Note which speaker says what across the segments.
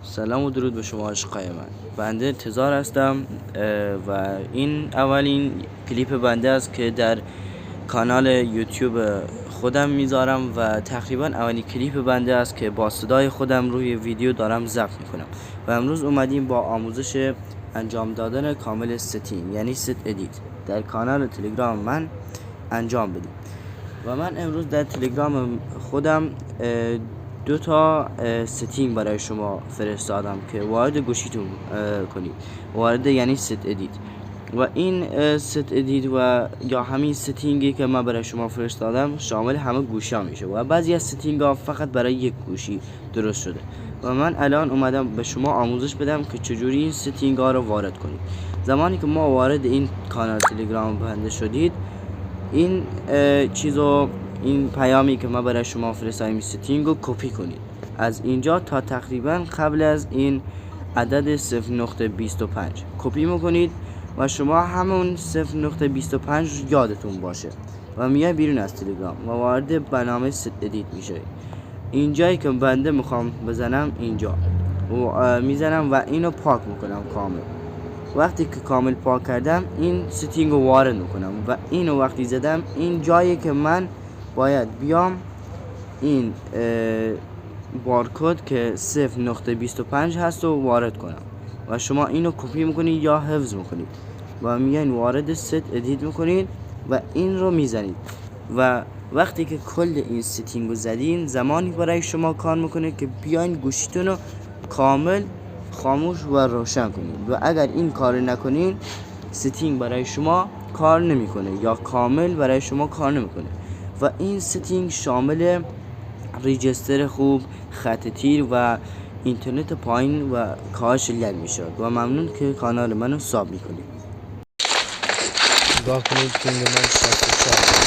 Speaker 1: سلام و درود به شما عشقای من. بنده تزار هستم و این اولین کلیپ بنده است که در کانال یوتیوب خودم میذارم و تقریبا اولین کلیپ بنده است که با صدای خودم روی ویدیو دارم ضبط میکنم و امروز اومدیم با آموزش انجام دادن کامل ستینگ یعنی ست ادیت در کانال تلگرام من انجام بدیم. و من امروز در تلگرام خودم دو تا ستینگ برای شما فرستادم که وارد گوشیتون کنید. وارد یعنی ست ادیت و این ست ادیت و یا همین ستینگی که من برای شما فرستادم شامل همه گوشی ها میشه و بعضی از ستینگ ها فقط برای یک گوشی درست شده و من الان اومدم به شما آموزش بدم که چجوری این ستینگ ها رو وارد کنید. زمانی که ما وارد این کانال تلگرام بنده شدید، این این پیامی که ما برای شما فرستادیم ستینگ رو کپی کنید از اینجا تا تقریبا قبل از این عدد 0.25 کپی میکنید و شما همون 0.25 یادتون باشه و میای بیرون از تلگرام و وارد برنامه ست ادیت میشه. اینجایی که بنده میخوام بزنم اینجا و میزنم و اینو پاک میکنم کامل. وقتی که کامل پاک کردم این ستینگ رو وارد میکنم و اینو وقتی زدم این جایی که من باید بیام این بارکد که 0.25 هست رو وارد کنم و شما اینو کپی میکنید یا حفظ میکنید و میاین وارد ست ادیت میکنید و این رو میزنید و وقتی که کل این ستینگ رو زدین زمانی برای شما کار میکنه که بیاین گوشیتون رو کامل خاموش و روشن کنید و اگر این کار نکنین ستینگ برای شما کار نمیکنه یا کامل برای شما کار نمیکنه و این ستینگ شامل ریجستر خوب، خط تیر و اینترنت پایین و کاهش لگ میشه و ممنون که کانال منو ساب میکنید. نگاه کنید که من 64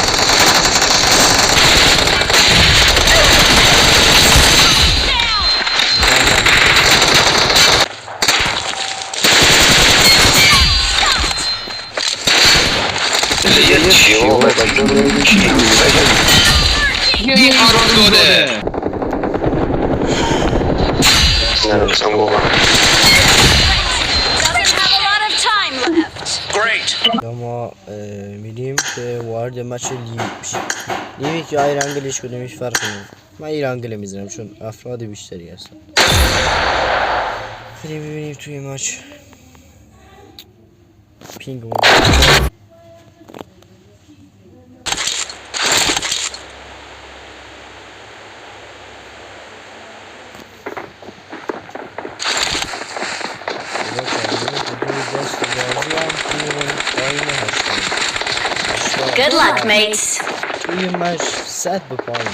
Speaker 1: ما میریم که وارد مچ لیگ بشیم. لیگی که ایرانگلش کدومش فرق کنیم. من ایرانگل میزنم چون افراد بیشتری هستن. بریم ببینیم توی مچ پینگ
Speaker 2: Good luck, mates.
Speaker 1: توی مچ صد به پایین